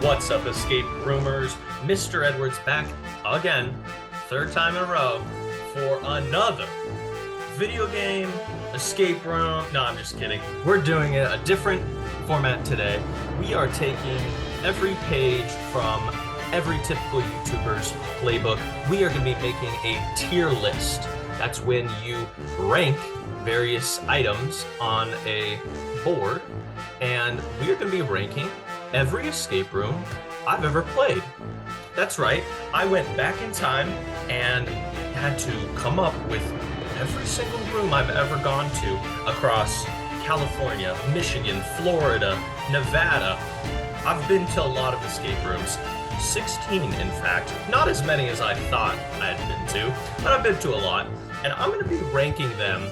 What's up, escape roomers? Mr. Edwards back again, third time in a row, for another video game escape room. No, I'm just kidding. We're doing a different format today. We are taking every page from every typical YouTuber's playbook. We are going to be making a tier list. That's when you rank various items on a board, and we're going to be ranking every escape room I've ever played. That's right, I went back in time and had to come up with every single room I've ever gone to across California, Michigan, Florida, Nevada. I've been to a lot of escape rooms, 16 in fact, not as many as I thought I had been to, but I've been to a lot, and I'm going to be ranking them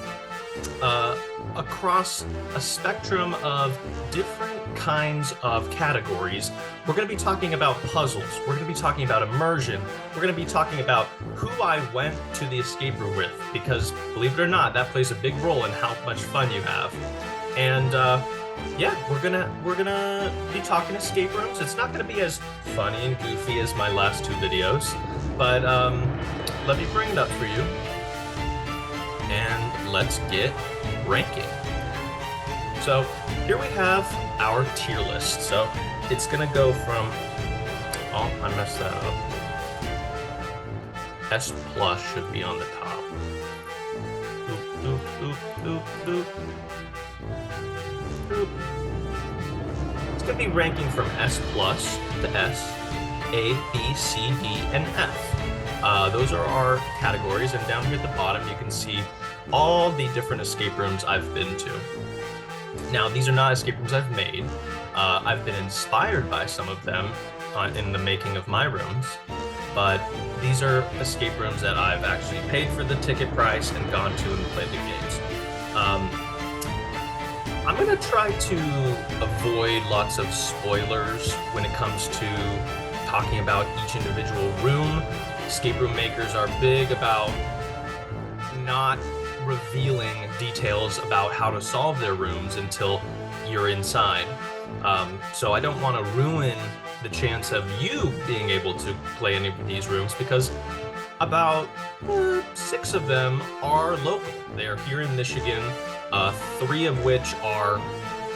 across a spectrum of different kinds of categories. We're going to be talking about puzzles. We're going to be talking about immersion. We're going to be talking about who I went to the escape room with, because believe it or not, that plays a big role in how much fun you have. And yeah, we're gonna be talking escape rooms. It's not gonna be as funny and goofy as my last two videos, but let me bring it up for you. And let's get ranking. So here we have our tier list. So it's gonna go from, oh, I messed that up. S plus should be on the top. Oop, oop, oop, oop, oop. Oop. It's gonna be ranking from S plus to S, A, B, C, D, and F. Those are our categories, and down here at the bottom you can see all the different escape rooms I've been to. Now, these are not escape rooms I've made. I've been inspired by some of them in the making of my rooms, but these are escape rooms that I've actually paid for the ticket price and gone to and played the games. I'm gonna try to avoid lots of spoilers when it comes to talking about each individual room. Escape room makers are big about not revealing details about how to solve their rooms until you're inside. So I don't want to ruin the chance of you being able to play any of these rooms, because about 6 of them are local. They are here in Michigan, 3 of which are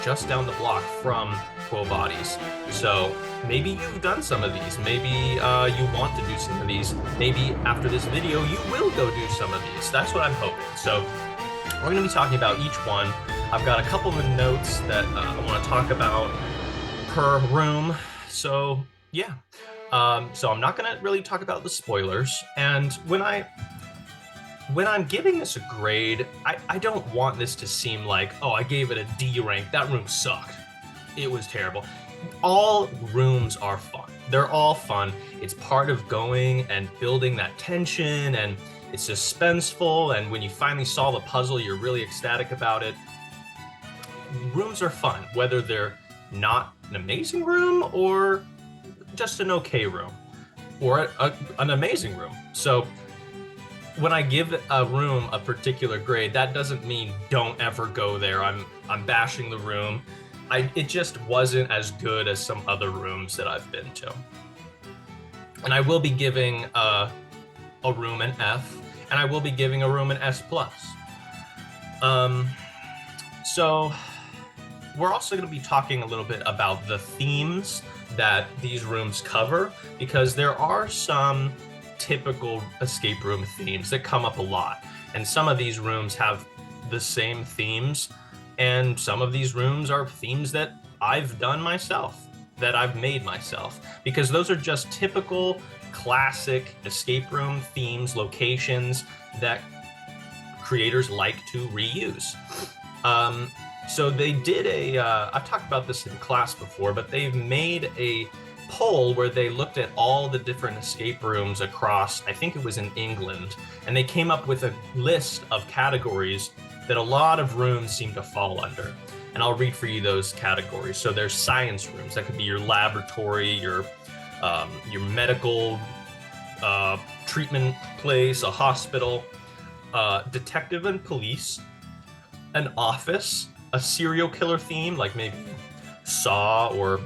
just down the block from Quo Bodies. So maybe you've done some of these, maybe you want to do some of these, maybe after this video you will go do some of these. That's what I'm hoping. So we're going to be talking about each one. I've got a couple of notes that I want to talk about per room. So yeah, so I'm not going to really talk about the spoilers. And when I'm giving this a grade, I don't want this to seem like, oh, I gave it a D rank. That room sucked. It was terrible. All rooms are fun. They're all fun. It's part of going and building that tension, and it's suspenseful, and when you finally solve a puzzle, you're really ecstatic about it. Rooms are fun, whether they're not an amazing room or just an okay room or an amazing room. So when I give a room a particular grade, that doesn't mean don't ever go there. I'm bashing the room. It just wasn't as good as some other rooms that I've been to. And I will be giving a room an F, and I will be giving a room an S plus. So we're also going to be talking a little bit about the themes that these rooms cover, because there are some typical escape room themes that come up a lot, and some of these rooms have the same themes, and some of these rooms are themes that I've done myself, that I've made myself, because those are just typical classic escape room themes, locations that creators like to reuse. So they did I've talked about this in class before, but they've made a poll where they looked at all the different escape rooms across, I think it was in England, and they came up with a list of categories that a lot of rooms seem to fall under. And I'll read for you those categories. So there's science rooms. That could be your laboratory, your medical treatment place, a hospital, detective and police, an office, a serial killer theme, like maybe Saw or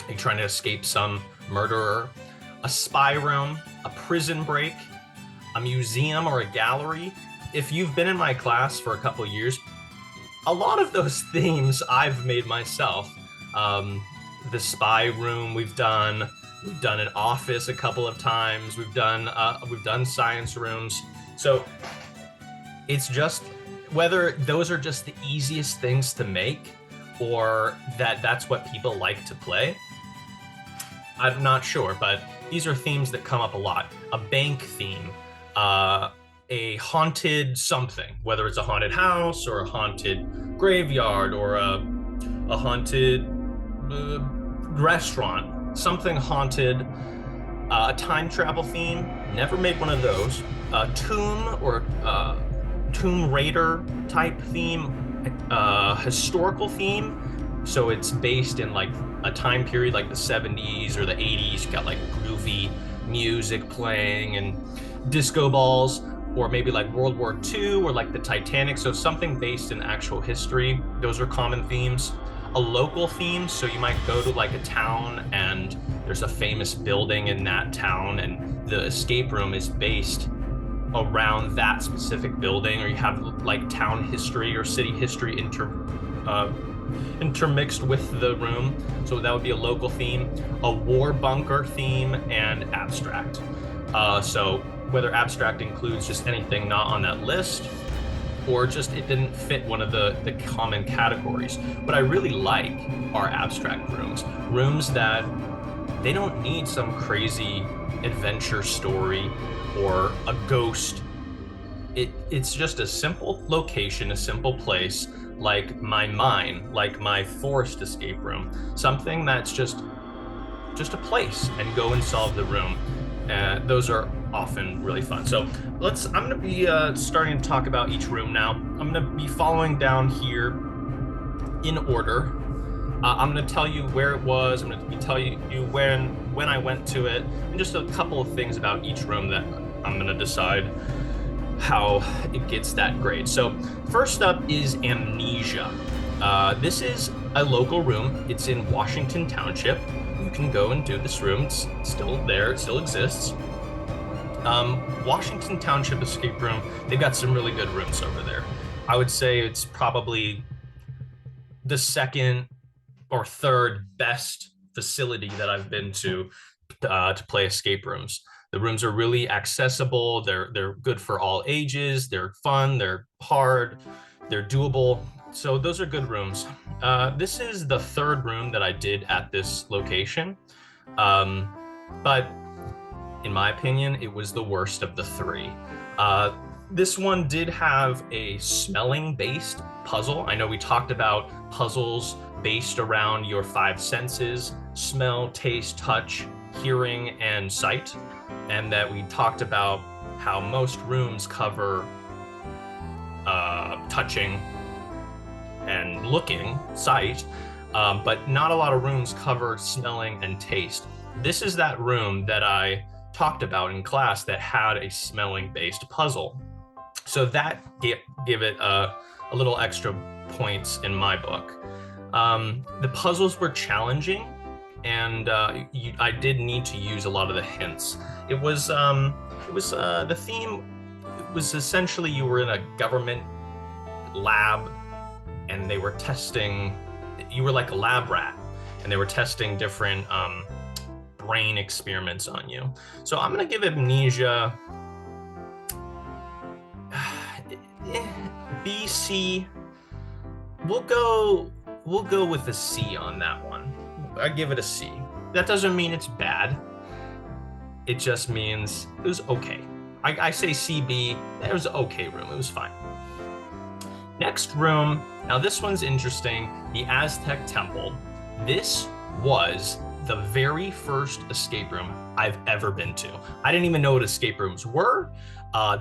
Are you trying to escape some murderer? A spy room, a prison break, a museum or a gallery. If you've been in my class for a couple of years, a lot of those themes I've made myself. The spy room we've done an office a couple of times. We've done science rooms. So it's just whether those are just the easiest things to make or that's what people like to play. I'm not sure, but these are themes that come up a lot. A bank theme, a haunted something, whether it's a haunted house or a haunted graveyard or a haunted restaurant, something haunted. A time travel theme, never made one of those. A tomb or Tomb Raider type theme, historical theme. So it's based in like a time period like the 70s or the 80s. You got like groovy music playing and disco balls, or maybe like World War II or like the Titanic. So something based in actual history. Those are common themes. A local theme, so you might go to like a town and there's a famous building in that town and the escape room is based around that specific building, or you have like town history or city history intermixed with the room. So that would be a local theme. A war bunker theme, and abstract. So whether abstract includes just anything not on that list, or just it didn't fit one of the common categories. What I really like are abstract rooms that they don't need some crazy adventure story or a ghost. It's just a simple location, a simple place, like my mine, like my forest escape room, something that's just a place, and go and solve the room. Those are often really fun. So I'm going to be starting to talk about each room now. I'm going to be following down here in order. I'm going to tell you where it was. I'm going to be telling you when I went to it, and just a couple of things about each room that I'm going to decide how it gets that grade. So first up is Amnesia. This is a local room. It's in Washington Township. You can go and do this room. It's still there. It still exists. Washington Township Escape Room, they've got some really good rooms over there. I would say it's probably the second or third best facility that I've been to play escape rooms. The rooms are really accessible. They're good for all ages. They're fun. They're hard. They're doable. So those are good rooms. This is the third room that I did at this location. But in my opinion, it was the worst of the three. This one did have a smelling-based puzzle. I know we talked about puzzles based around your five senses: smell, taste, touch, hearing, and sight. And that we talked about how most rooms cover touching and looking, sight, but not a lot of rooms cover smelling and taste. This is that room that I talked about in class that had a smelling-based puzzle. So that give it a little extra points in my book. The puzzles were challenging, and I did need to use a lot of the hints. It was the theme. It was essentially you were in a government lab, and they were testing. You were like a lab rat, and they were testing different brain experiments on you. So I'm gonna give Amnesia B, C. We'll go with a C on that one. I give it a C. That doesn't mean it's bad. It just means it was okay. I say CB. It was an okay room. It was fine. Next room. Now this one's interesting. The Aztec Temple. This was the very first escape room I've ever been to. I didn't even know what escape rooms were.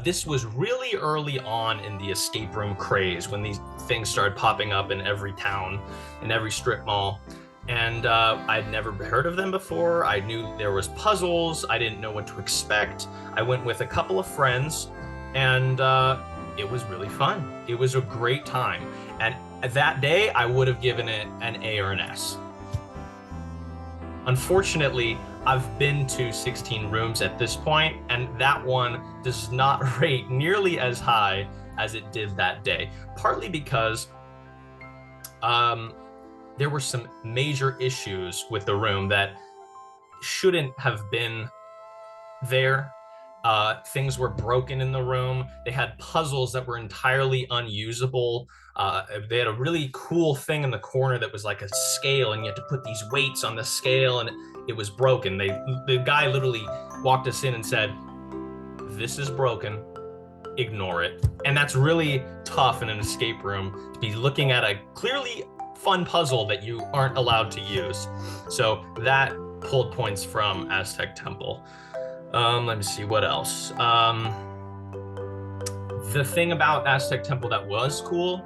This was really early on in the escape room craze, when these things started popping up in every town, in every strip mall. And I'd never heard of them before. I knew there was puzzles. I didn't know what to expect. I went with a couple of friends, and it was really fun. It was a great time. And that day, I would have given it an A or an S. Unfortunately, I've been to 16 rooms at this point, and that one does not rate nearly as high as it did that day. Partly because um, there were some major issues with the room that shouldn't have been there. Things were broken in the room. They had puzzles that were entirely unusable. They had a really cool thing in the corner that was like a scale, and you had to put these weights on the scale, and it was broken. The guy literally walked us in and said, "This is broken. Ignore it." And that's really tough in an escape room, to be looking at a clearly fun puzzle that you aren't allowed to use. So that pulled points from Aztec Temple. Let me see what else. The thing about Aztec Temple that was cool,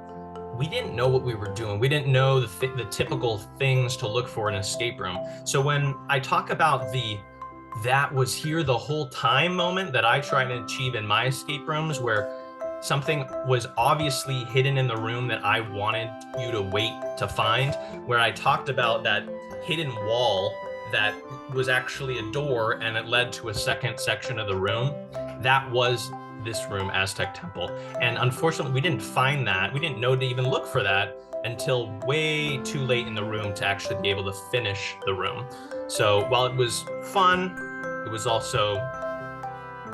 we didn't know what we were doing. We didn't know the typical things to look for in an escape room. So when I talk about the "that was here the whole time" moment that I try to achieve in my escape rooms, where something was obviously hidden in the room that I wanted you to wait to find, where I talked about that hidden wall that was actually a door and it led to a second section of the room, that was this room, Aztec Temple. And unfortunately, we didn't find that. We didn't know to even look for that until way too late in the room to actually be able to finish the room. So while it was fun, it was also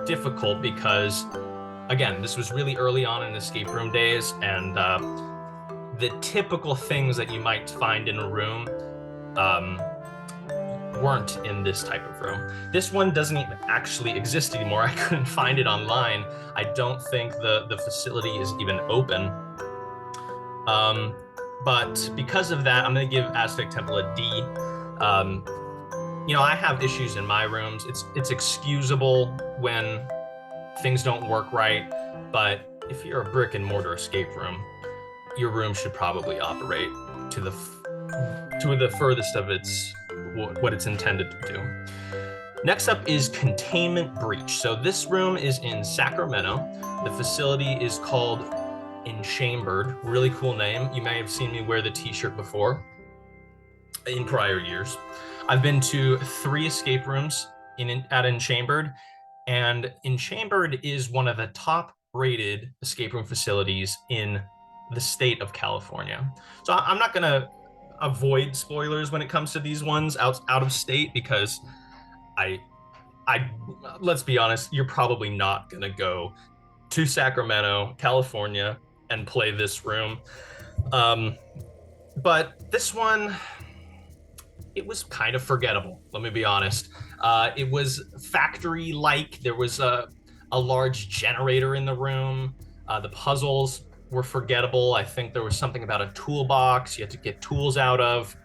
difficult because, again, this was really early on in escape room days, and the typical things that you might find in a room weren't in this type of room. This one doesn't even actually exist anymore. I couldn't find it online. I don't think the facility is even open. But because of that, I'm going to give Aztec Temple a D. I have issues in my rooms. It's excusable when things don't work right, but if you're a brick and mortar escape room, your room should probably operate to the furthest of what it's intended to do. Next up is Containment Breach. So this room is in Sacramento. The facility is called Enchambered. Really cool name. You may have seen me wear the t-shirt before in prior years. I've been to 3 escape rooms at Enchambered, and Enchambered is one of the top rated escape room facilities in the state of California. So I'm not gonna avoid spoilers when it comes to these ones out of state, because I let's be honest, you're probably not gonna go to Sacramento, California, and play this room. But this one, it was kind of forgettable, let me be honest. It was factory-like. There was a large generator in the room. The puzzles were forgettable. I think there was something about a toolbox you had to get tools out of.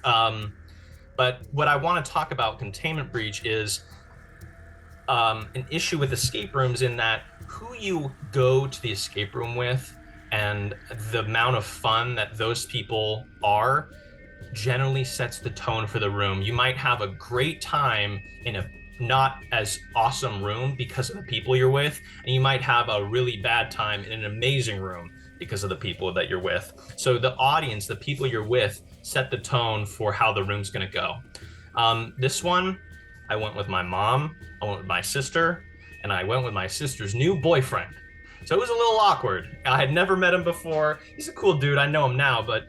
But what I want to talk about Containment Breach is an issue with escape rooms, in that who you go to the escape room with and the amount of fun that those people are generally sets the tone for the room. You might have a great time in a not as awesome room because of the people you're with, and you might have a really bad time in an amazing room because of the people that you're with. So the audience, the people you're with, set the tone for how the room's gonna go. This one, I went with my mom, I went with my sister, and I went with my sister's new boyfriend. So it was a little awkward. I had never met him before. He's a cool dude, I know him now, but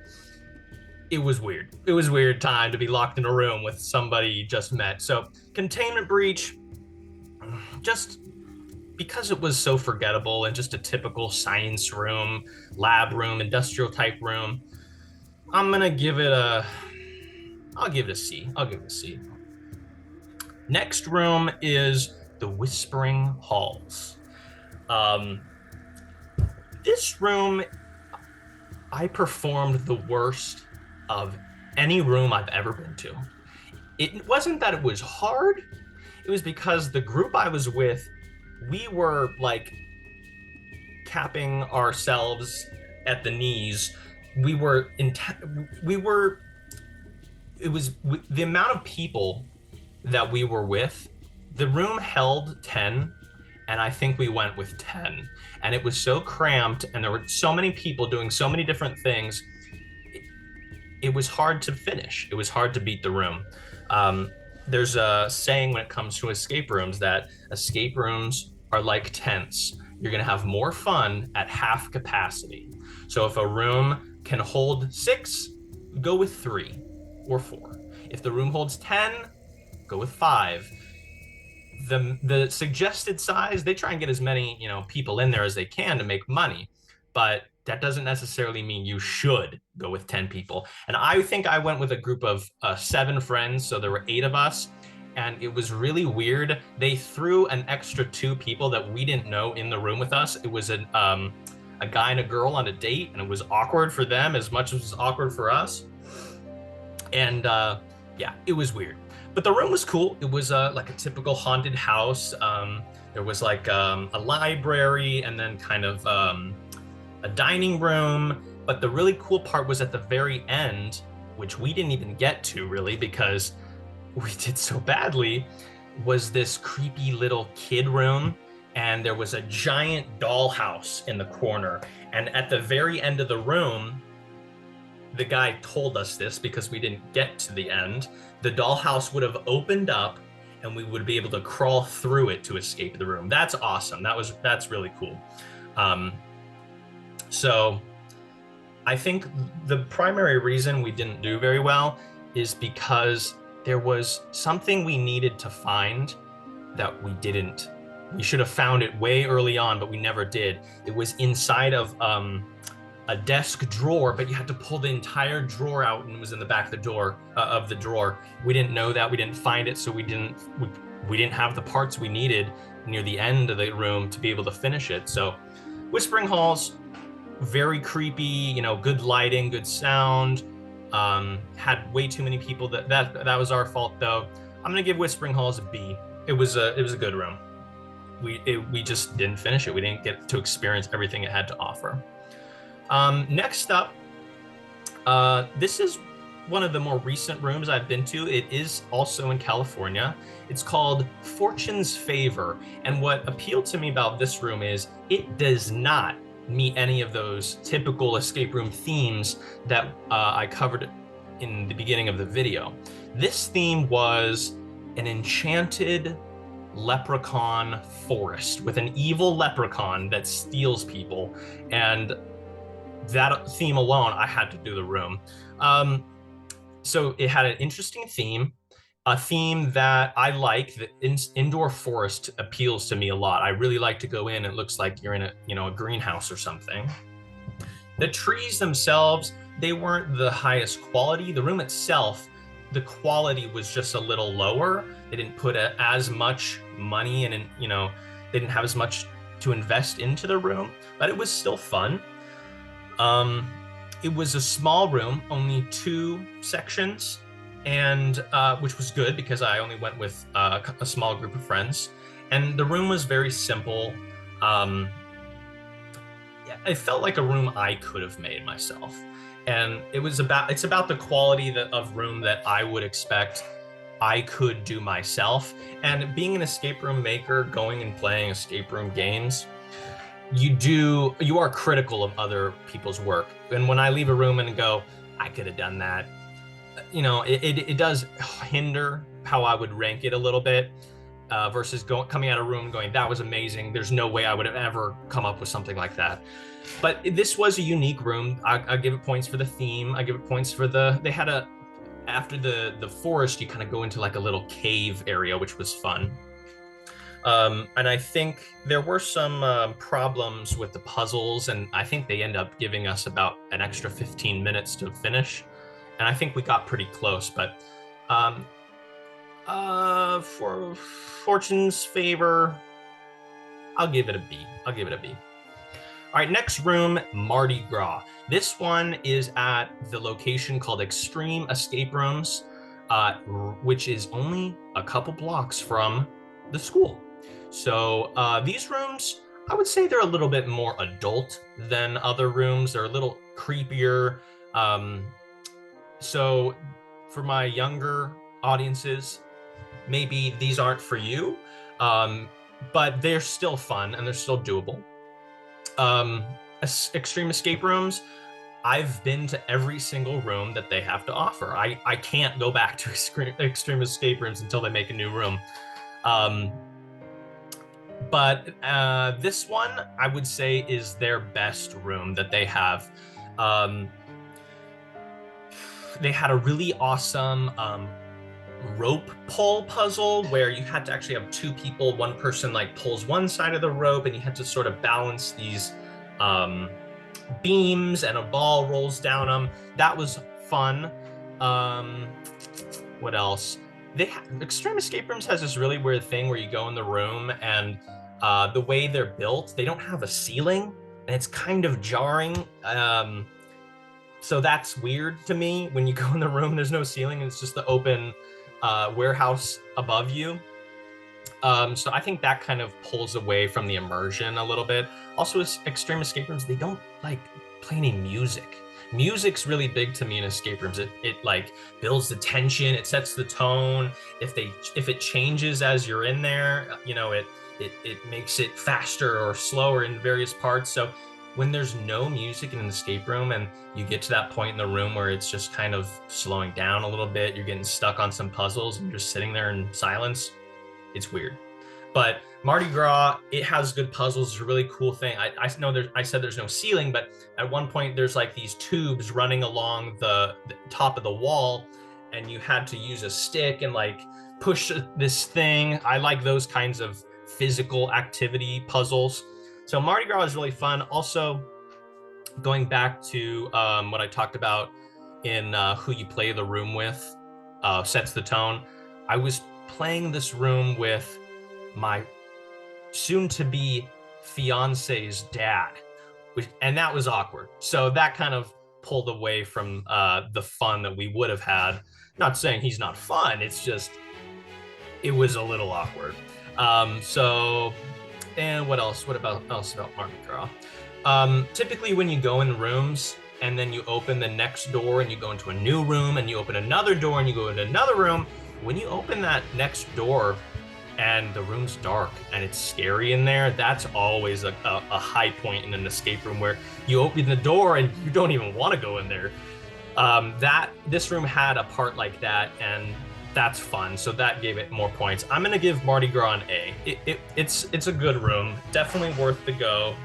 it was weird. It was a weird time to be locked in a room with somebody you just met. So Containment Breach, just because it was so forgettable and just a typical science room, lab room, industrial type room, I'm gonna give it I'll give it a C. I'll give it a C. Next room is the Whispering Halls. This room, I performed the worst of any room I've ever been to. It wasn't that it was hard, it was because the group I was with, we were like capping ourselves at the knees. It was the amount of people that we were with, the room held 10, and I think we went with 10. And it was so cramped, and there were so many people doing so many different things. it was hard to finish. It was hard to beat the room. Um, there's a saying when it comes to escape rooms that escape rooms are like tents. You're going to have more fun at half capacity. So if a room can hold 6, go with 3 or 4. If the room holds 10, go with 5. The suggested size, they try and get as many, people in there as they can to make money, but that doesn't necessarily mean you should go with 10 people. And I think I went with a group of 7 friends, so there were 8 of us, and it was really weird. They threw an extra 2 people that we didn't know in the room with us. It was a guy and a girl on a date, and it was awkward for them as much as it was awkward for us. And yeah, it was weird. But the room was cool. It was like a typical haunted house. There was like a library and then kind of a dining room. But the really cool part was at the very end, which we didn't even get to really because we did so badly, was this creepy little kid room. And there was a giant dollhouse in the corner. And at the very end of the room, the guy told us this because we didn't get to the end, the dollhouse would have opened up and we would be able to crawl through it to escape the room. That's awesome. That's really cool. So I think the primary reason we didn't do very well is because there was something we needed to find that we didn't. We should have found it way early on, but we never did. It was inside of a desk drawer, but you had to pull the entire drawer out, and it was in the back of the drawer. We didn't know that. We didn't find it, so we didn't have the parts we needed near the end of the room to be able to finish it. So Whispering Halls, very creepy, good lighting, good sound. Had way too many people. That was our fault though. I'm gonna give Whispering Halls a B. It was a good room. We just didn't finish it. We didn't get to experience everything it had to offer. Next up, this is one of the more recent rooms I've been to. It is also in California. It's called Fortune's Favor. And what appealed to me about this room is it does not meet any of those typical escape room themes that I covered in the beginning of the video. This theme was an enchanted leprechaun forest with an evil leprechaun that steals people. And that theme alone, I had to do the room. So it had an interesting theme, a theme that I like. The indoor forest appeals to me a lot. I really like to go in. It looks like you're in a greenhouse or something. The trees themselves, they weren't the highest quality. The room itself, the quality was just a little lower. They didn't put as much money in, they didn't have as much to invest into the room, but it was still fun. It was a small room, only 2 sections, and which was good because I only went with a small group of friends. And the room was very simple. It felt like a room I could have made myself. And it's about the quality of room that I would expect I could do myself. And being an escape room maker, going and playing escape room games, you are critical of other people's work. And when I leave a room and go, I could have done that, it does hinder how I would rank it a little bit, versus coming out of a room and going, that was amazing. There's no way I would have ever come up with something like that. But this was a unique room. I give it points for the theme. I give it points for after the forest, you kind of go into like a little cave area, which was fun. And I think there were some problems with the puzzles, and I think they end up giving us about an extra 15 minutes to finish. And I think we got pretty close, but for Fortune's Favor, I'll give it a B. All right, next room, Mardi Gras. This one is at the location called Extreme Escape Rooms, which is only a couple blocks from the school. So these rooms, I would say they're a little bit more adult than other rooms. They're a little creepier. So for my younger audiences, maybe these aren't for you, but they're still fun and they're still doable. Extreme Escape Rooms, I've been to every single room that they have to offer. I can't go back to extreme escape rooms until they make a new room. Um, but this one, I would say, is their best room that they have. Um, they had a really awesome rope pull puzzle where you had to actually have two people. One person like pulls one side of the rope, and you had to sort of balance these um, beams, and a ball rolls down them. That was fun. Um, what else? Extreme escape rooms has this really weird thing where you go in the room, and the way they're built, they don't have a ceiling, and it's kind of jarring. So that's weird to me. When you go in the room, there's no ceiling, and it's just the open warehouse above you. So I think that kind of pulls away from the immersion a little bit. Also, extreme escape rooms, they don't like play any music. Music's really big to me in escape rooms. It like builds the tension, it sets the tone. If it changes as you're in there, it makes it faster or slower in various parts. So when there's no music in an escape room and you get to that point in the room where it's just kind of slowing down a little bit, you're getting stuck on some puzzles and you're just sitting there in silence, it's weird. But Mardi Gras, it has good puzzles. It's a really cool thing. I know I said there's no ceiling, but at one point there's like these tubes running along the top of the wall, and you had to use a stick and like push this thing. I like those kinds of physical activity puzzles. So Mardi Gras is really fun. Also, going back to what I talked about in who you play the room with sets the tone. I was playing this room with my soon-to-be fiance's dad, and that was awkward. So that kind of pulled away from the fun that we would have had. Not saying he's not fun, it's just it was a little awkward. And what else? What about Mardi Gras? Typically, when you go in rooms and then you open the next door and you go into a new room and you open another door and you go into another room, when you open that next door and the room's dark and it's scary in there, that's always a high point in an escape room where you open the door and you don't even want to go in there. This room had a part like that, and that's fun, so that gave it more points. I'm gonna give Mardi Gras an A. It's a good room, definitely worth the go.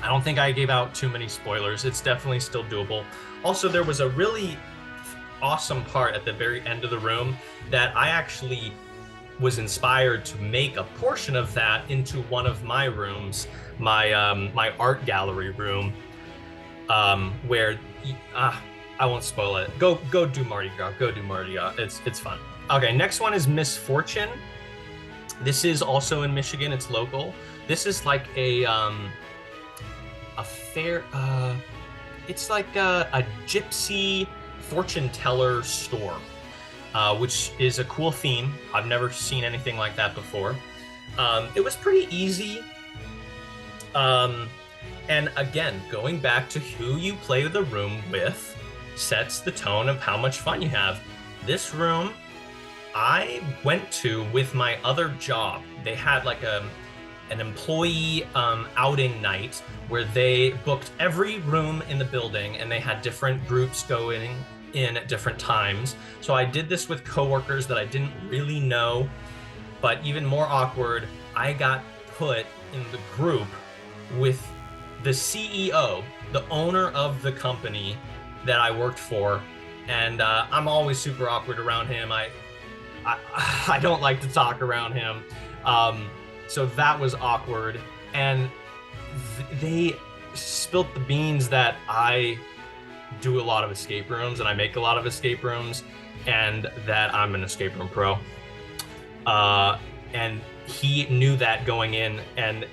I don't think I gave out too many spoilers. It's definitely still doable. Also, there was a really awesome part at the very end of the room that I actually was inspired to make a portion of that into one of my rooms, my art gallery room, where I won't spoil it. Go do Mardi Gras. Go do Mardi Gras. It's fun. Okay, next one is Misfortune. This is also in Michigan. It's local. This is like a fair. It's like a gypsy fortune teller store, which is a cool theme. I've never seen anything like that before. It was pretty easy. And again, going back to who you play the room with sets the tone of how much fun you have. This room I went to with my other job. They had like an employee outing night where they booked every room in the building, and they had different groups going in at different times. So I did this with coworkers that I didn't really know, but even more awkward, I got put in the group with the CEO, the owner of the company that I worked for, and I'm always super awkward around him. I don't like to talk around him, so that was awkward. And they spilt the beans that I do a lot of escape rooms and I make a lot of escape rooms, and that I'm an escape room pro. And he knew that going in, and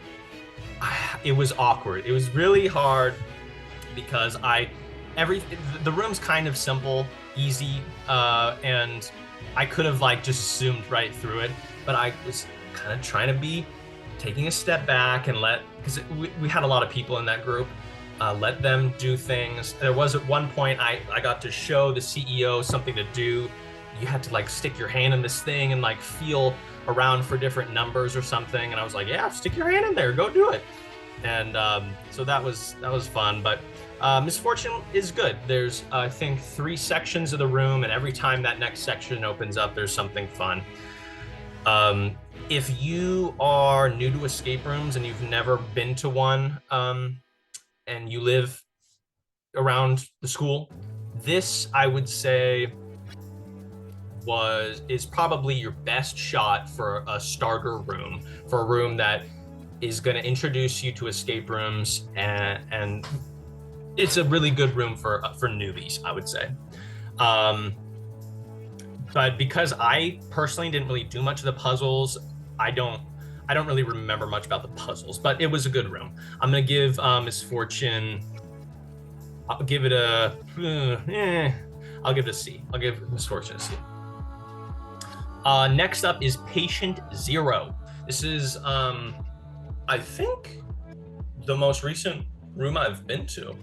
it was awkward. It was really hard because the room's kind of simple, easy, and I could have like just zoomed right through it, but I was kind of trying to be taking a step back and because we had a lot of people in that group, let them do things. There was at one point I got to show the CEO something to do. You had to like stick your hand in this thing and like feel around for different numbers or something, and I was like, yeah, stick your hand in there, go do it. And so that was fun. But Misfortune is good. There's, I think, 3 sections of the room, and every time that next section opens up, there's something fun. Um, if you are new to escape rooms and you've never been to one, and you live around the school, this I would say is probably your best shot for a starter room, for a room that is going to introduce you to escape rooms, and it's a really good room for newbies, I would say. Um, but because I personally didn't really do much of the puzzles, I don't really remember much about the puzzles, but it was a good room. I'm gonna give Misfortune. I'll give it a. I'll give it a C. I'll give Misfortune a C. Next up is Patient Zero. This is, I think, the most recent room I've been to.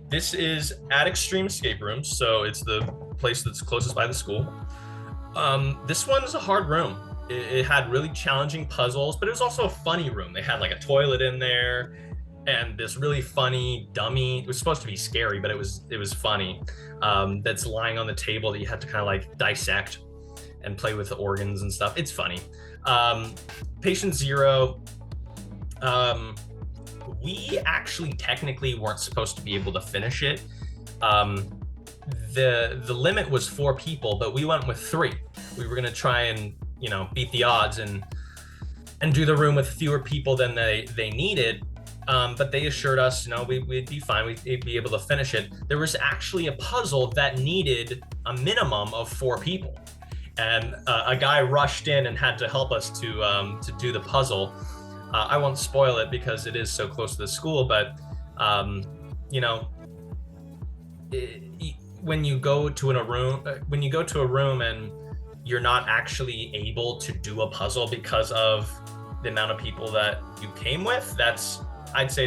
This is at Extreme Escape Rooms, so it's the place that's closest by the school. This one is a hard room. It had really challenging puzzles, but it was also a funny room. They had like a toilet in there and this really funny dummy. It was supposed to be scary, but it was funny. That's lying on the table that you have to kind of like dissect and play with the organs and stuff. It's funny. Patient Zero, we actually technically weren't supposed to be able to finish it. The limit was 4 people, but we went with 3. We were gonna try and beat the odds and do the room with fewer people than they needed. But they assured us, we'd be fine. We'd be able to finish it. There was actually a puzzle that needed a minimum of 4 people, and a guy rushed in and had to help us to do the puzzle. I won't spoil it because it is so close to the school, but when you go to a room and you're not actually able to do a puzzle because of the amount of people that you came with, I'd say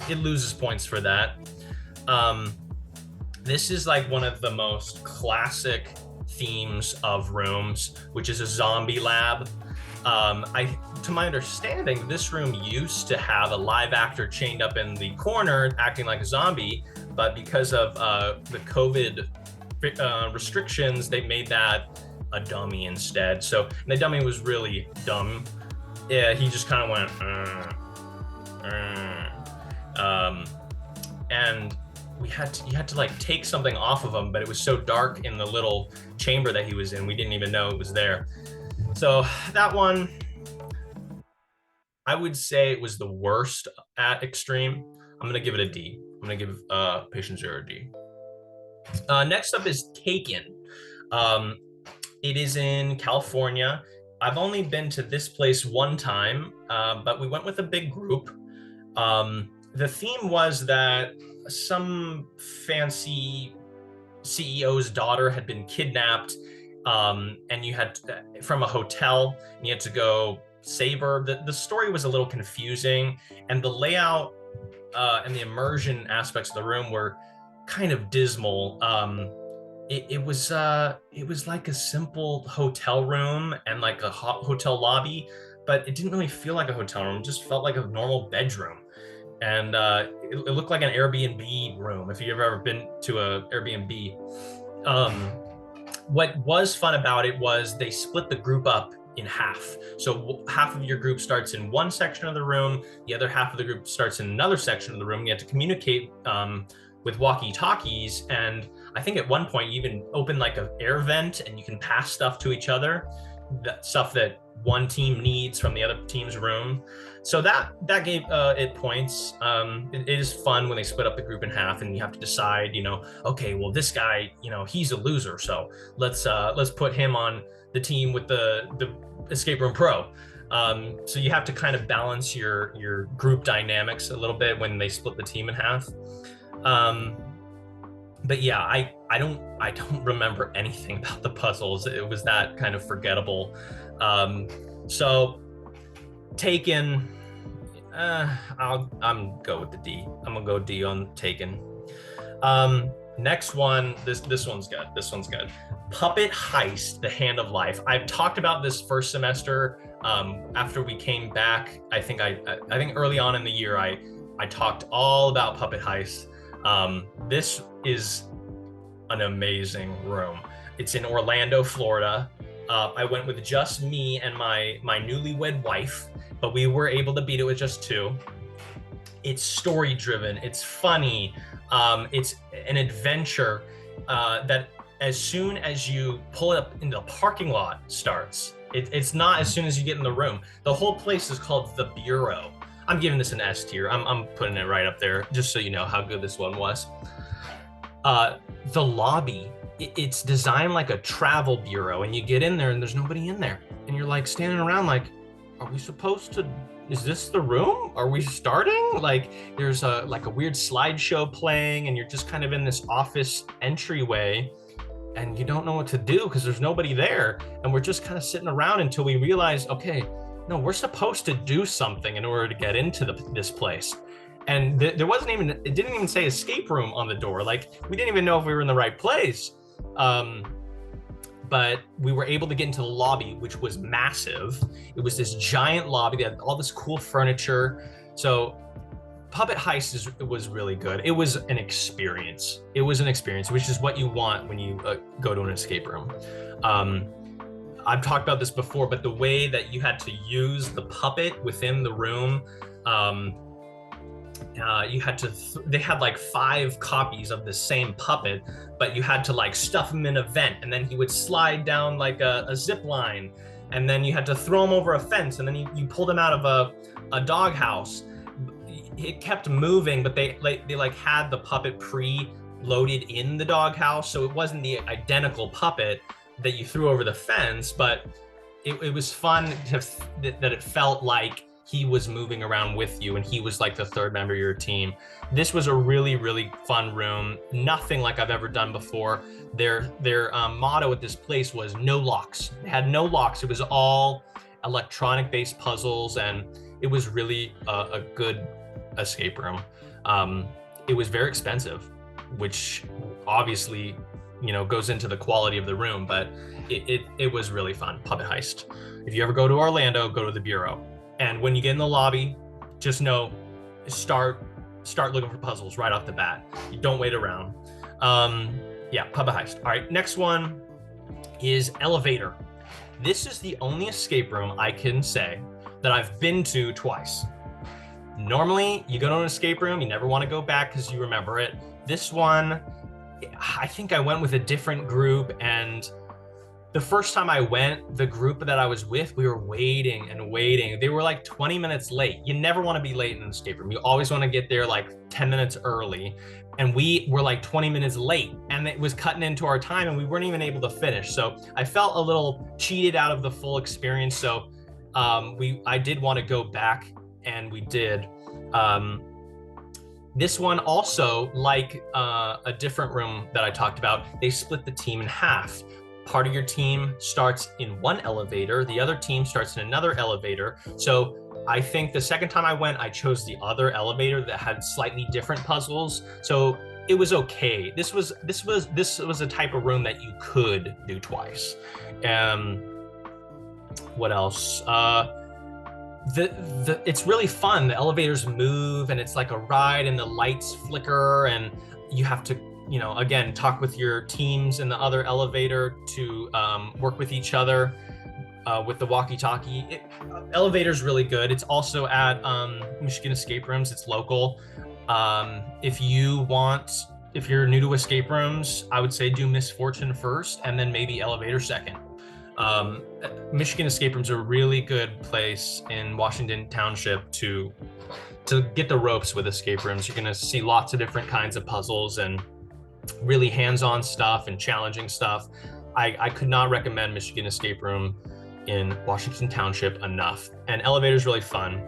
it loses points for that. This is like one of the most classic themes of rooms, which is a zombie lab. To my understanding, this room used to have a live actor chained up in the corner acting like a zombie, but because of the COVID restrictions, they made that a dummy instead. So the dummy was really dumb. Yeah, he just kind of went, and you had to like take something off of him, but it was so dark in the little chamber that he was in, we didn't even know it was there. So that one, I would say it was the worst at Extreme. I'm gonna give it a D. I'm gonna give Patient Zero a D. Next up is Taken. It is in California. I've only been to this place one time, but we went with a big group. The theme was that some fancy CEO's daughter had been kidnapped, and you had from a hotel, and you had to go save her. The story was a little confusing, and the layout and the immersion aspects of the room were kind of dismal. It was like a simple hotel room and like a hotel lobby, but it didn't really feel like a hotel room. It just felt like a normal bedroom. And it looked like an Airbnb room, if you've ever been to a Airbnb. What was fun about it was they split the group up in half. So half of your group starts in one section of the room, the other half of the group starts in another section of the room. You have to communicate with walkie-talkies, and I think at one point you even open like an air vent and you can pass stuff to each other, that stuff that one team needs from the other team's room. So that gave it points. It is fun when they split up the group in half and you have to decide, okay, well, this guy, he's a loser, so let's put him on the team with the escape room pro. So you have to kind of balance your group dynamics a little bit when they split the team in half. But yeah, I don't remember anything about the puzzles. It was that kind of forgettable. So Taken, I'm go with the D. I'm gonna go D on Taken. Next one, this one's good. This one's good. Puppet Heist: The Hand of Life. I've talked about this first semester. After we came back, I think early on in the year, I I talked all about Puppet Heist. This is an amazing room. It's in Orlando, Florida. I went with just me and my newlywed wife, but we were able to beat it with just two. It's story driven. It's funny. It's an adventure that as soon as you pull it up into the parking lot starts. It's not as soon as you get in the room. The whole place is called the Bureau. I'm giving this an S tier. I'm putting it right up there just so you know how good this one was. The lobby, it's designed like a travel bureau, and you get in there and there's nobody in there, and you're like standing around like, are we supposed to? Is this the room? Are we starting? Like there's a weird slideshow playing, and you're just kind of in this office entryway, and you don't know what to do because there's nobody there, and we're just kind of sitting around until we realize, okay, no, we're supposed to do something in order to get into this place. And there wasn't even, it didn't even say escape room on the door. Like we didn't even know if we were in the right place. But we were able to get into the lobby, which was massive. It was this giant lobby that had all this cool furniture. So Puppet Heist was really good. It was an experience. It was an experience, which is what you want when you go to an escape room. I've talked about this before, but the way that you had to use the puppet within the room, you had to, they had like 5 copies of the same puppet, but you had to like stuff him in a vent, and then he would slide down like a zip line, and then you had to throw him over a fence, and then you pulled him out of a doghouse. It kept moving, but they had the puppet pre-loaded in the doghouse, so it wasn't the identical puppet that you threw over the fence, but it was fun that it felt like he was moving around with you, and he was like the third member of your team. This was a really, really fun room. Nothing like I've ever done before. Their motto at this place was no locks. They had no locks. It was all electronic-based puzzles, and it was really a good escape room. It was very expensive, which obviously, you know, goes into the quality of the room, but it was really fun. Puppet Heist. If you ever go to Orlando, go to the Bureau. And when you get in the lobby, just know, start looking for puzzles right off the bat. You don't wait around. Yeah, Puppet Heist. All right, next one is Elevator. This is the only escape room I can say that I've been to twice. Normally, you go to an escape room, you never want to go back because you remember it. This one, I think I went with a different group, and the first time I went, the group that I was with, we were waiting and waiting. They were like 20 minutes late. You never want to be late in an escape room. You always want to get there like 10 minutes early. And we were like 20 minutes late, and it was cutting into our time, and we weren't even able to finish. So I felt a little cheated out of the full experience. So I did want to go back, and we did. This one also, like a different room that I talked about, they split the team in half. Part of your team starts in one elevator, the other team starts in another elevator. So I think the second time I went, I chose the other elevator that had slightly different puzzles. So it was okay. This was a type of room that you could do twice. What else? It's really fun. The elevators move, and it's like a ride, and the lights flicker, and you have to, you know, again, talk with your teams in the other elevator to work with each other with the walkie-talkie. Elevator's really good. It's also at Michigan Escape Rooms. It's local. If you're new to escape rooms, I would say do Misfortune first, and then maybe Elevator second. Michigan Escape Rooms are a really good place in Washington Township to get the ropes with escape rooms. You're gonna see lots of different kinds of puzzles and really hands-on stuff and challenging stuff. I could not recommend Michigan Escape Room in Washington Township enough. And Elevator's really fun.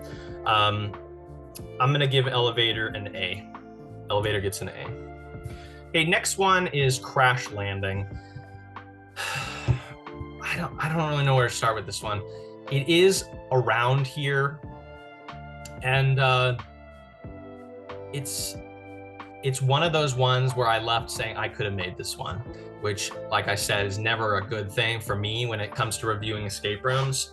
I'm gonna give Elevator an A. Elevator gets an A. Okay, next one is Crash Landing. I don't really know where to start with this one. It is around here, and it's one of those ones where I left saying I could have made this one. which, like I said, is never a good thing for me when it comes to reviewing escape rooms.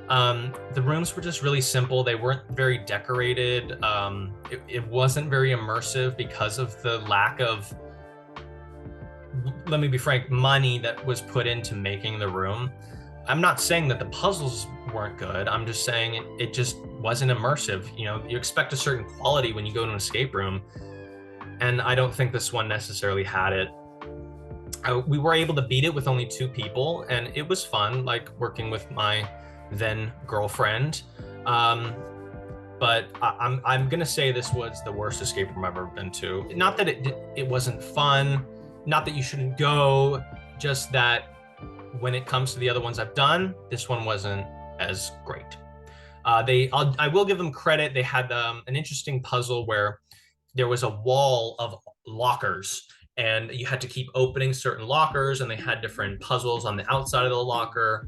The rooms were just really simple. They weren't very decorated. It wasn't very immersive because of the lack of, let me be frank, money that was put into making the room. I'm not saying that the puzzles weren't good. I'm just saying it just wasn't immersive. You know, you expect a certain quality when you go to an escape room, and I don't think this one necessarily had it. We were able to beat it with only 2 people, and it was fun, like working with my then girlfriend. But I'm gonna say this was the worst escape room I've ever been to. Not that it wasn't fun, not that you shouldn't go, just that when it comes to the other ones I've done, this one wasn't as great. I will give them credit. They had an interesting puzzle where there was a wall of lockers, and you had to keep opening certain lockers, and they had different puzzles on the outside of the locker.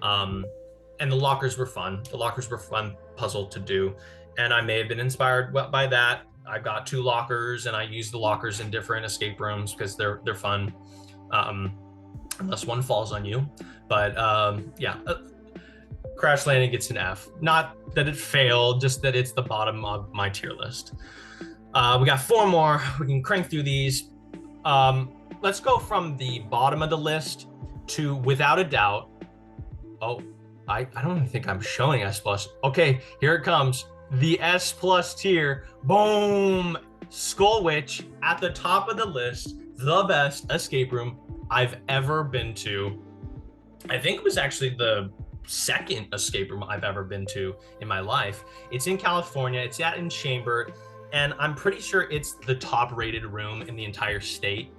And the lockers were fun. The lockers were fun puzzle to do, and I may have been inspired by that. I got 2 lockers, and I used the lockers in different escape rooms because they're fun, unless one falls on you. But yeah, Crash Landing gets an F. Not that it failed, just that it's the bottom of my tier list. We got 4 more. We can crank through these. Let's go from the bottom of the list to, without a doubt. Oh, I don't even think I'm showing S+. Okay, here it comes. The S+ tier. Boom! Skull Witch at the top of the list. The best escape room I've ever been to. I think it was actually the second escape room I've ever been to in my life. It's in California. It's in Chambord, and I'm pretty sure it's the top rated room in the entire state.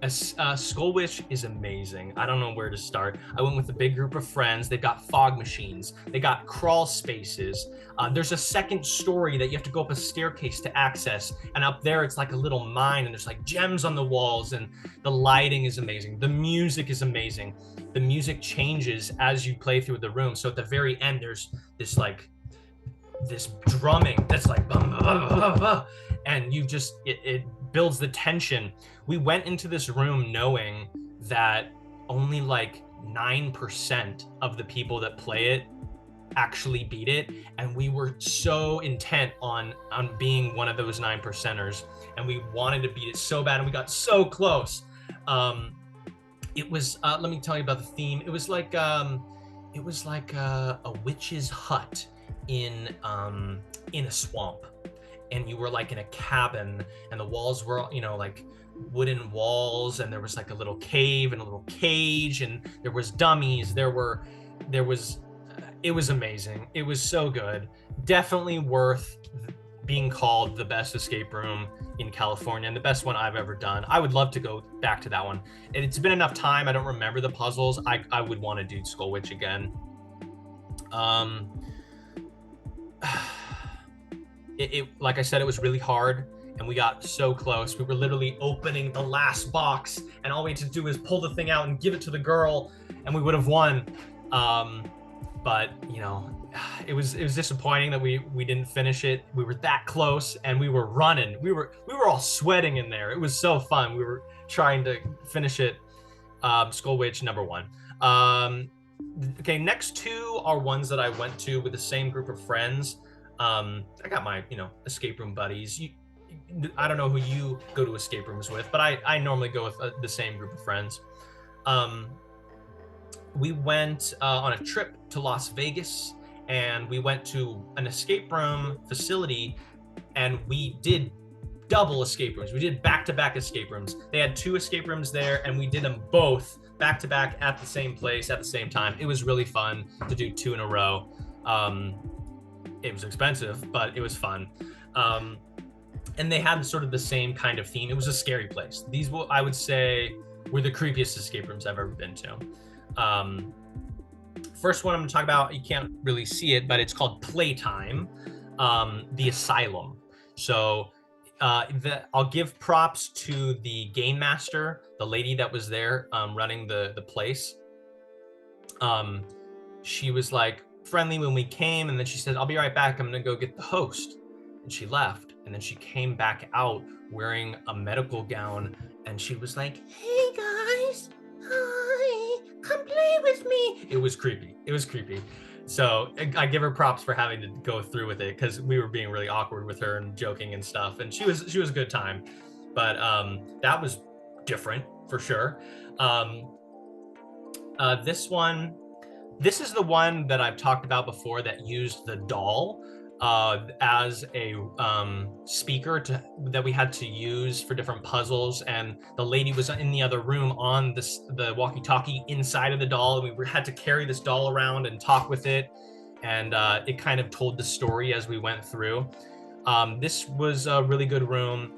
Skull Witch is amazing. I don't know where to start. I went with a big group of friends. They've got fog machines. They got crawl spaces. There's a second story that you have to go up a staircase to access. And up there, it's like a little mine, and there's like gems on the walls, and the lighting is amazing. The music is amazing. The music changes as you play through the room. So at the very end, there's this drumming that's like, bah, bah, bah, bah, and you just, it builds the tension. We went into this room knowing that only like 9% of the people that play it actually beat it, and we were so intent on being one of those 9%ers, and we wanted to beat it so bad, and we got so close. It was let me tell you about the theme. It was like a witch's hut in a swamp, and you were like in a cabin, and the walls were, you know, like wooden walls, and there was like a little cave and a little cage, and there was dummies. It was amazing. It was so good. Definitely worth being called the best escape room in California, and the best one I've ever done. I would love to go back to that one. And it's been enough time. I don't remember the puzzles. I would want to do Skull Witch again. Like I said, it was really hard, and we got so close. We were literally opening the last box, and all we had to do is pull the thing out and give it to the girl, and we would have won. But you know, it was disappointing that we didn't finish it. We were that close, and we were running. We were all sweating in there. It was so fun. We were trying to finish it. Skull Witch #1. Okay, next 2 are ones that I went to with the same group of friends. I got my, escape room buddies. I don't know who you go to escape rooms with, but I normally go with the same group of friends. We went on a trip to Las Vegas, and we went to an escape room facility, and we did double escape rooms. We did back-to-back escape rooms. They had 2 escape rooms there, and we did them both back-to-back at the same place at the same time. It was really fun to do 2 in a row. It was expensive, but it was fun. And they had sort of the same kind of theme. It was a scary place. These, I would say, were the creepiest escape rooms I've ever been to. First one I'm going to talk about, you can't really see it, but it's called Playtime, the Asylum. So I'll give props to the game master, the lady that was there running the place. She was like friendly when we came, and then she said, "I'll be right back. I'm going to go get the host." and she left. And then she came back out wearing a medical gown, and she was like, "Hey guys, hi, come play with me." It was creepy. It was creepy. So I give her props for having to go through with it, because we were being really awkward with her and joking and stuff, and she was a good time. But that was different for sure. This is the one that I've talked about before that used the doll as a speaker that we had to use for different puzzles, and the lady was in the other room on the walkie-talkie inside of the doll, and we had to carry this doll around and talk with it, and it kind of told the story as we went through. This was a really good room.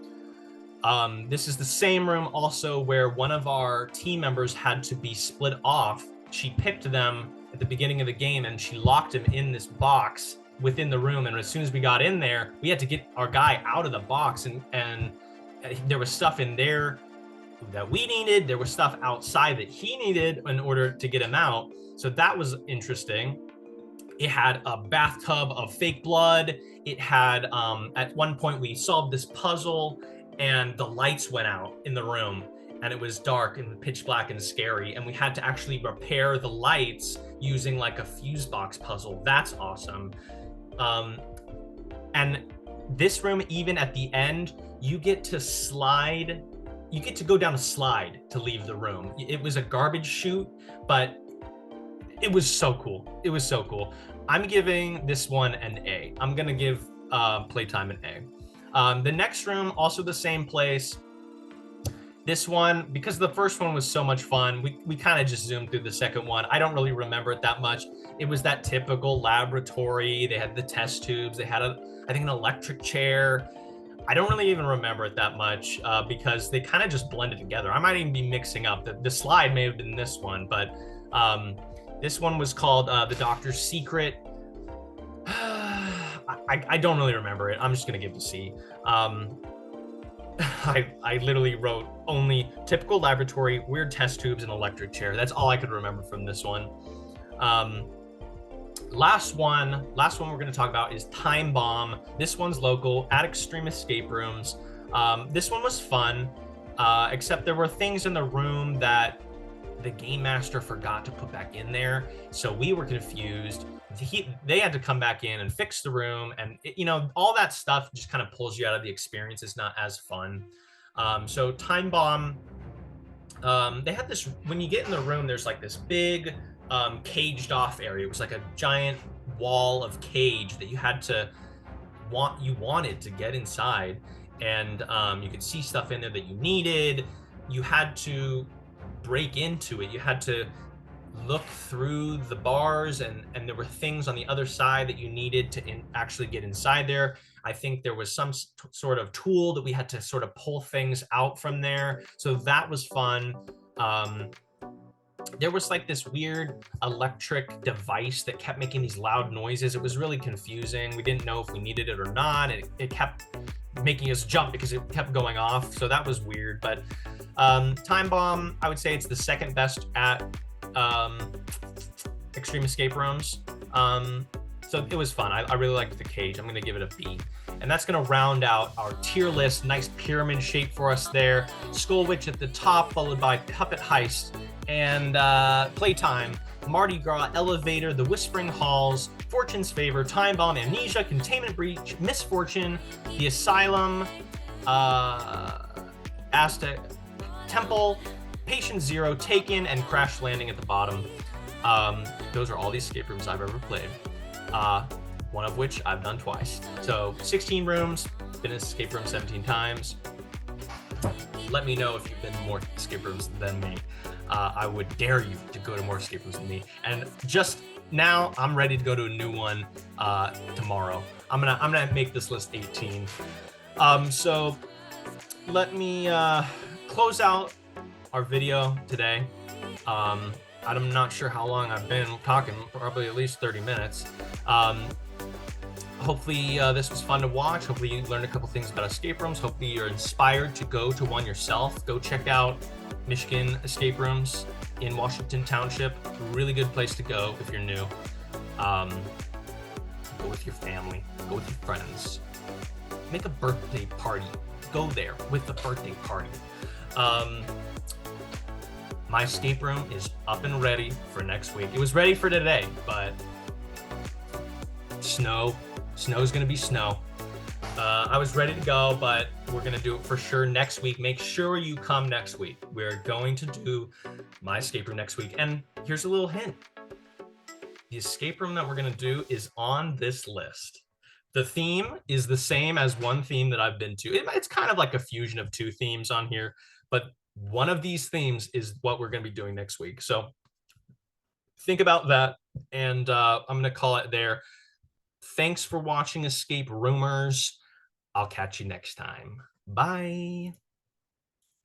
This is the same room also where one of our team members had to be split off. She picked them at the beginning of the game, and she locked him in this box within the room, and as soon as we got in there, we had to get our guy out of the box, and there was stuff in there that we needed. There was stuff outside that he needed in order to get him out. So that was interesting. It had a bathtub of fake blood. It had, at one point we solved this puzzle and the lights went out in the room, and it was dark and pitch black and scary, and we had to actually repair the lights using like a fuse box puzzle. That's awesome. And this room, even at the end, you get to go down a slide to leave the room. It was a garbage chute, but it was so cool. It was so cool. I'm giving this one an A. I'm gonna give playtime an A. The next room, also the same place. This one, because the first one was so much fun, we kind of just zoomed through the second one. I don't really remember it that much. It was that typical laboratory. They had the test tubes. They had, I think, an electric chair. I don't really even remember it that much because they kind of just blended together. I might even be mixing up. The slide may have been this one, but this one was called The Doctor's Secret. I don't really remember it. I'm just going to give it a C. I literally wrote only typical laboratory, weird test tubes, and electric chair. That's all I could remember from this one. Last one we're going to talk about is Time Bomb. This one's local at Extreme Escape Rooms. This one was fun, except there were things in the room that the game master forgot to put back in there, so we were confused. They had to come back in and fix the room, and all that stuff just kind of pulls you out of the experience. It's not as fun. So Time Bomb, they had this, when you get in the room, there's like this big caged off area. It was like a giant wall of cage that you wanted to get inside, and you could see stuff in there that you needed. You had to break into it. You had to look through the bars, and there were things on the other side that you needed to actually get inside there. I think there was some sort of tool that we had to sort of pull things out from there. So that was fun. There was like this weird electric device that kept making these loud noises. It was really confusing. We didn't know if we needed it or not. It kept making us jump because it kept going off. So that was weird. But Time Bomb, I would say it's the second best at Extreme Escape Rooms. So it was fun. I really liked the cage. I'm going to give it a B. And that's going to round out our tier list. Nice pyramid shape for us there. Skull Witch at the top, followed by Puppet Heist and Playtime, Mardi Gras, Elevator, The Whispering Halls, Fortune's Favor, Time Bomb, Amnesia, Containment Breach, Misfortune, The Asylum, Aztec Temple, Patient Zero, Taken, and Crash Landing at the bottom. Those are all the escape rooms I've ever played. One of which I've done twice. So 16 rooms, been in escape room 17 times. Let me know if you've been to more escape rooms than me. I would dare you to go to more escape rooms than me. And just now, I'm ready to go to a new one tomorrow. I'm gonna make this list 18. So let me close out our video today. I'm not sure how long I've been talking, probably at least 30 minutes. Hopefully this was fun to watch. Hopefully you learned a couple things about escape rooms. Hopefully you're inspired to go to one yourself. Go check out Michigan escape rooms in Washington Township. Really good place to go if you're new. Go with your family, go with your friends. make a birthday party. Go there with the birthday party. Um, my escape room is up and ready for next week. It was ready for today, but snow's gonna be snow. I was ready to go, but we're gonna do it for sure next week. Make sure you come next week. We're going to do my escape room next week. And here's a little hint. The escape room that we're gonna do is on this list. The theme is the same as one theme that I've been to. It's kind of like a fusion of two themes on here, but one of these themes is what we're gonna be doing next week. So think about that, and I'm gonna call it there. Thanks for watching Escape Roomers. I'll catch you next time. Bye.